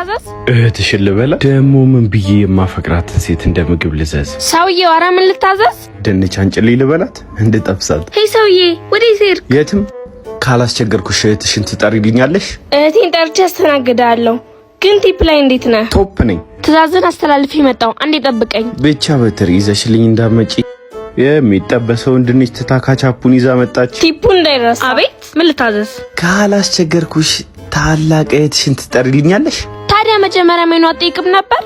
ልታዘዝ? እህትሽን ልበላ? ደሞ ምን ብዬ የማፈቅራትን ሴት እንደ ምግብ ልዘዝ? ሰውዬው ኧረ ምን ልታዘዝ? ድንች አንጭልኝ ልበላት? እንድጠብሳት? ሄይ ሰውዬ ወዴት ሄድክ? የትም። ካላስቸገርኩሽ እህትሽን ትጠሪልኛለሽ? እህቴን ጠርቼ አስተናግዳለሁ። ግን ቲፕ ላይ እንዴት ነህ? ቶፕ ነኝ። ትእዛዝን አስተላልፌ መጣሁ። አንዴ ጠብቀኝ ብቻ። በትር ይዘሽልኝ እንዳመጪ። የሚጠበሰውን ድንች ትታካቻፑን ይዛ መጣች። ቲፑ እንዳይረሳ። አቤት ምን ልታዘዝ? ካላስቸገርኩሽ ታላቅ እህትሽን ትጠሪልኛለሽ? ታዲያ መጀመሪያ ሜኑ አትጠይቅም ነበር?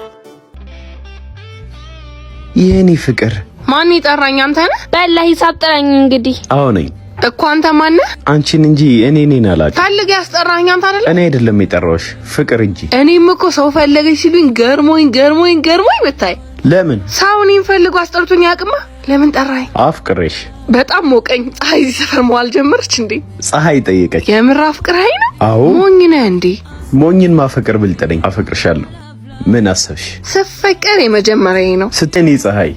የኔ ፍቅር ማን ይጠራኝ? አንተ ነህ? በላ ሂሳብ ጥራኝ እንግዲህ። አዎ ነኝ እኮ። አንተ ማን ነህ? አንቺን እንጂ እኔ ነኝ አላውቅም። ፈልገህ ያስጠራኝ አንተ አይደል? እኔ አይደለም የጠራሁሽ ፍቅር እንጂ። እኔም እኮ ሰው ፈልገሽ ሲሉኝ ገርሞኝ ብታይ። ለምን? ሰው እኔን ፈልጎ አስጠርቶኝ ያቅማ። ለምን ጠራኝ? አፍቅሬሽ። በጣም ሞቀኝ። ፀሐይ እዚህ ሰፈር መዋል ጀመረች እንዴ? ፀሐይ ጠየቀች። የምር አፍቅረኸኝ ነው? አዎ። ሞኝ ነህ እንዴ? ሞኝን ማፈቅር ብልጥ ነኝ። አፈቅርሻለሁ። ምን አሰብሽ? ስፈቀር የመጀመሪያዬ ነው። ስትኔ ፀሐይ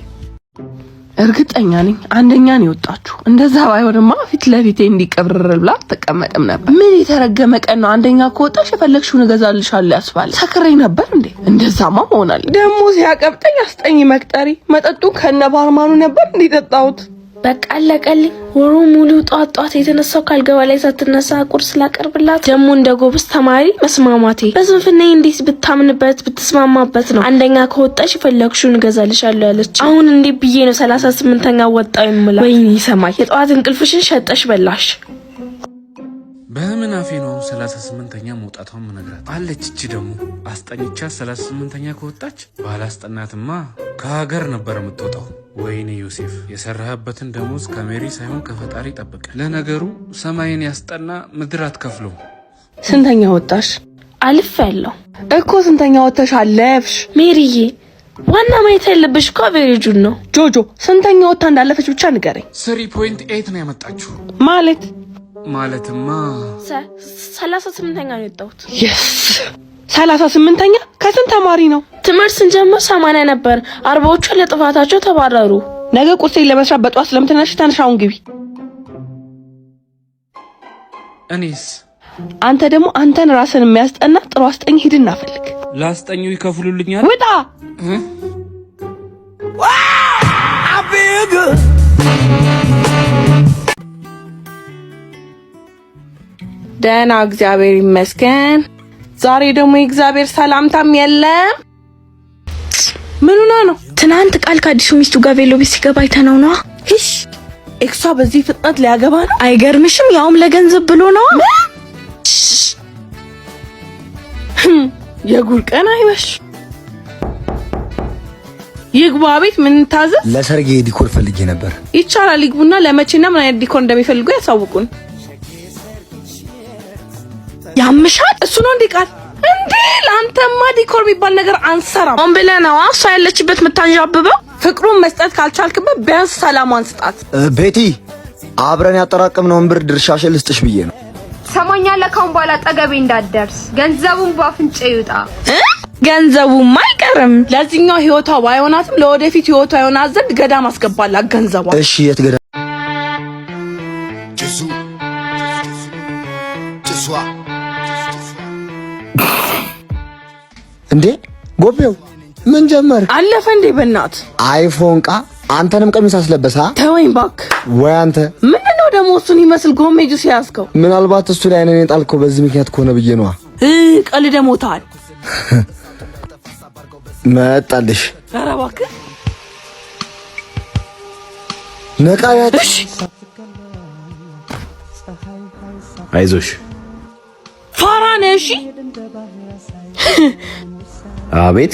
እርግጠኛ ነኝ አንደኛ ነው የወጣችሁ። እንደዛ ባይሆንማ ፊት ለፊቴ እንዲቀብርር ብላ ተቀመጠም ነበር። ምን የተረገመ ቀን ነው? አንደኛ ከወጣሽ የፈለግሽውን እገዛልሻለሁ ያስባል። ሰክሬ ነበር እንዴ? እንደዛማ መሆናል። ደሞ ሲያቀብጠኝ አስጠኝ መቅጠሪ። መጠጡ ከነ ባርማኑ ነበር እንዲጠጣሁት። በቃ አለቀልኝ። ወሩ ሙሉ ጧት የተነሳው ካልገባ ላይ ሳትነሳ ቁርስ ላቀርብላት። ደሞ እንደ ጎብስ ተማሪ መስማማቴ በስንፍናዬ እንዴት ብታምንበት ብትስማማበት ነው አንደኛ ከወጣሽ የፈለግሽውን እገዛልሻለሁ ያለች። አሁን እንዴ ብዬ ነው 38ኛ ወጣው የምላ? ወይኔ ሰማይ፣ የጧት እንቅልፍሽን ሸጠሽ በላሽ። በምን አፌ ነው 38ኛ መውጣቷን ምነግራት አለች። እቺ ደግሞ አስጠኝቻ 38ኛ ከወጣች ባላስጠናትማ ከሀገር ነበር የምትወጣው። ወይኔ ዮሴፍ፣ የሰራህበትን ደሞዝ ከሜሪ ሳይሆን ከፈጣሪ ጠብቅ። ለነገሩ ሰማይን ያስጠና ምድር አትከፍለው። ስንተኛ ወጣሽ? አልፍ ያለው እኮ። ስንተኛ ወጣሽ አለፍሽ? ሜሪዬ፣ ዋና ማየት ያለብሽ እኮ አቬሬጁን ነው። ጆጆ ስንተኛ ወጣ እንዳለፈች ብቻ ንገረኝ። 3.8 ነው ያመጣችሁ ማለትማ 38ኛ ነው የወጣሁት። የስ 38ኛ ከስንት ተማሪ ነው? ትምህርት ስንጀምር 80 ነበር። 40ዎቹ ለጥፋታቸው ተባረሩ። ነገ ቁርሴን ለመስራት በጧት ስለምትነሽ ተነሻውን ግቢ። እኔስ? አንተ ደግሞ አንተን ራስን የሚያስጠና ጥሩ አስጠኝ ሂድና ፈልግ። ላስጠኙ ይከፍሉልኛል? ውጣ። ደህና እግዚአብሔር ይመስገን። ዛሬ ደግሞ የእግዚአብሔር ሰላምታም የለም። ምን ሆና ነው? ትናንት ቃል ከአዲሱ ሚስቱ ጋር ቬሎ ቤት ሲገባ አይተነው ነው። እሺ ኤክሷ በዚህ ፍጥነት ሊያገባ ነው? አይገርምሽም? ያውም ለገንዘብ ብሎ ነው። የጉር ቀን አይመሽ። ይግባ ቤት። ምን ታዘዝ? ለሰርጌ ዲኮር ፈልጌ ነበር። ይቻላል፣ ይግቡና ለመቼና ምን አይነት ዲኮር እንደሚፈልጉ ያሳውቁን። ያምሻል። እሱ ነው እንዴ ቃል? እንዴ ላንተማ ዲኮር የሚባል ነገር አንሰራም። አሁን ብለህ ነው እሷ ያለችበት የምታንዣብበው። ፍቅሩን መስጠት ካልቻልክበት ቢያንስ ሰላሟን ስጣት። ቤቲ፣ አብረን ያጠራቀምነውን ብር ድርሻሽን ልስጥሽ ብዬ ነው። ሰማኛለህ? ካሁን በኋላ ጠገቤ እንዳትደርስ። ገንዘቡን ባፍንጫ ይውጣ። ገንዘቡም አይቀርም። ለዚህኛው ህይወቷ ባይሆናትም ለወደፊት ህይወቷ ይሆናት ዘንድ ገዳም አስገባላት ገንዘቧ። እሺ የት ገዳም? እንዴ ጎቤው ምን ጀመር? አለፈ እንዴ በእናት አይፎን ቃ አንተንም ቀሚስ አስለበሳ። ተወኝ ባክ። ወይ አንተ ምንድነው ደግሞ እሱን ይመስል ጎሜጁ ሲያስከው? ምናልባት እሱ ላይ እኔን ጣልከው በዚህ ምክንያት ከሆነ ብዬ ነው። ቀልደ ሞታል መጣልሽ። ኧረ እባክህ ነቃያት። አይዞሽ ፋራ ነሽ። አቤት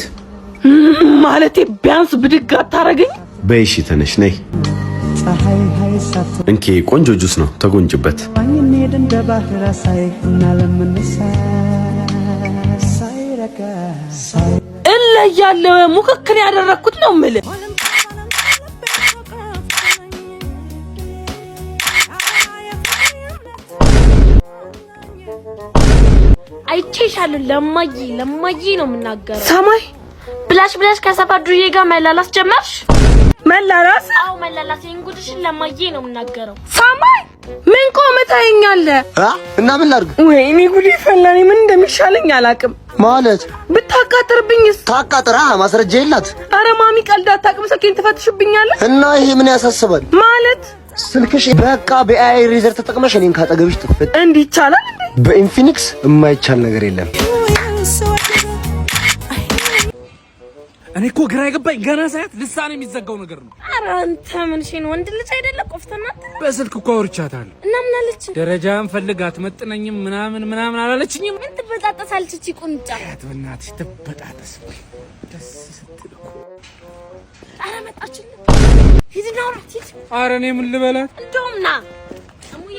ማለቴ ቢያንስ ብድግ አታረገኝ? በይሽ ተነሽ ነይ። እንኪ ቆንጆ ጁስ ነው ተጎንጭበት። እለያለሁ። ሙክክን ያደረኩት ነው የምልህ። አይቼሻለሁ። ለማዬ ነው የምናገረው። ሰማይ ብላሽ ከሰፈር ዱዬ ጋር መላላስ ጀመርሽ። መላላስ? አው መላላስ እንጉድሽን ለማዬ ነው የምናገረው። ሳማይ ምን ቆመ ታየኛለህ? እና ምን ላድርግ? ወይኔ ጉዴ ፈላኔ ምን እንደሚሻለኝ አላቅም። ማለት ብታቃጥርብኝስ? ታቃጥራ ማስረጃ የላት። አረ ማሚ ቀልድ አታውቅም። ስልኬን ትፈትሽብኛለህ እና ይሄ ምን ያሳስባል? ማለት ስልክሽ በቃ በአይ ሬዘር ተጠቅመሽ እኔን ካጠገብሽ ጥፍት እንዲህ ይቻላል እንዴ? በኢንፊኒክስ የማይቻል ነገር የለም። እኔ እኮ ግራ የገባኝ ገና ሳያት ልሳኔ የሚዘጋው ነገር ነው። ኧረ አንተ ምን ሽን ወንድ ልጅ አይደለ ቆፍተና? በስልክ እኮ አውርቻታለሁ። እና ምን አለች? ደረጃን ፈልግ አትመጥነኝም ምናምን አላለችኝም። ምን ትበጣጠሳለች እቺ ቁንጫ? በእናትሽ ትበጣጠስ ደስ ስትል እኮ። ኧረ መጣችልኝ። ሂድና አውራት ሂድ። ኧረ እኔ ምን ልበላት? እንደውም ና እሙዬ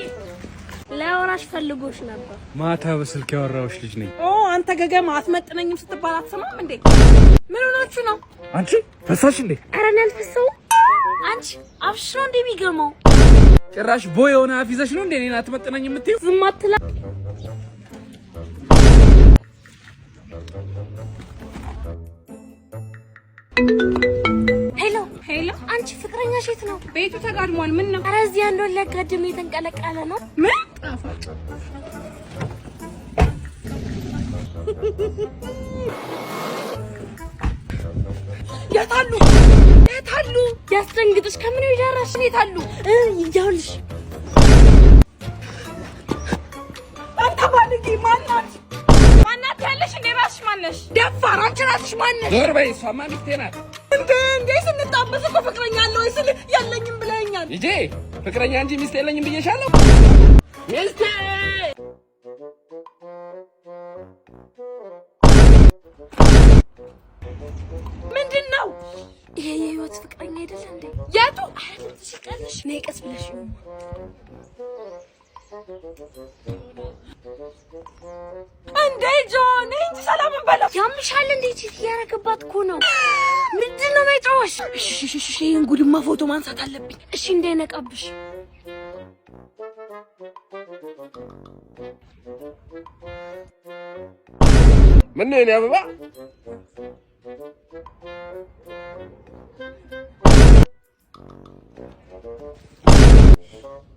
ላወራሽ ፈልጎሽ ነበር። ማታ በስልክ ያወራሁሽ ልጅ ነኝ። ኦ አንተ ገገማ አትመጥነኝም ስትባል አትሰማም እንዴ? ምን ሆናችሁ ነው? አንቺ ፈሳሽ እንዴ? ኧረ እኔ አልፈሳው። አንቺ አብሽ ነው እንዴ የሚገርመው? ጭራሽ ቦይ የሆነ አፍ ይዘሽ ነው እንዴ እኔን አትመጥነኝ የምትይው? ዝም አትላ። ሄሎ ሄሎ፣ አንቺ ፍቅረኛሽ የት ነው? ቤቱ ተጋድሟል። ምን ነው? ኧረ እዚህ አንዱ ለጋድም የተንቀለቀለ ነው። ምን ጣፋጭ የታሉ የታሉ? ያስደንግጥሽ ከምን ይደራሽ? የታሉ? ይኸውልሽ አንተ ባልጊ ማናት ያለሽ? እንዴ ራስሽ ማነሽ? ደፋር አንቺ ራስሽ ማነሽ? ዞር በይ። እሷማ ሚስቴ ናት። እንዴ ስንጣበስ እኮ ፍቅረኛ አለው ወይ ስል የለኝም ብለኸኛል። ልጄ ፍቅረኛ እንጂ ሚስት የለኝም ብዬሻለሁ። ሚስቴ ምንድን ነው? ይሄ የህይወት ፍቅረኛ አይደለ እንዴ? የቱ? አይደል? ትሽቀልሽ ነይ ቀስ ብለሽ ነው። እንዴ ጆን እንጂ ሰላም በለው። ያምሻል እንዴ? እቺ ያረገባት እኮ ነው። ምንድን ነው ማይጫወሽ? እሺ ይሄን ጉድማ ፎቶ ማንሳት አለብኝ። እሺ እንዳይነቃብሽ። ምን ነው የኔ አበባ?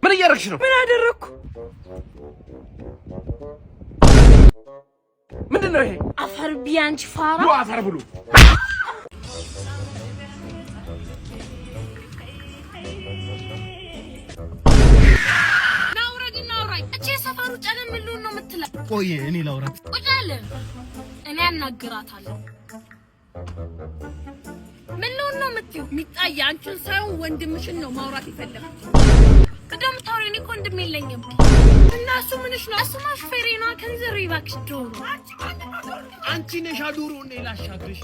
ምን እያደረግሽ ነው? ምን አደረኩ? ምንድን ነው ይሄ? አፈር ቢያንቺ ፋራ። አፈር ብሉ። እቺ ሰፈሩ ጨለም ምን ነው የምትለው? ቆይ እኔ ላውራት። ቁጭ አለ። እኔ አናግራታለሁ። ምን ነው የምትይው? ሚጣይ አንቺን ሳይሆን ወንድምሽን ነው ማውራት ይፈልጋል። ቅደም ታውሪ። እኔ እኮ ወንድም የለኝም። እና እሱ ምንሽ ነው? እሱማ ሹፌሬ ነው። ከንዘር ይባክሽ ዶሮ። አንቺ ነሽ ዶሮ እኔ ላሻግርሽ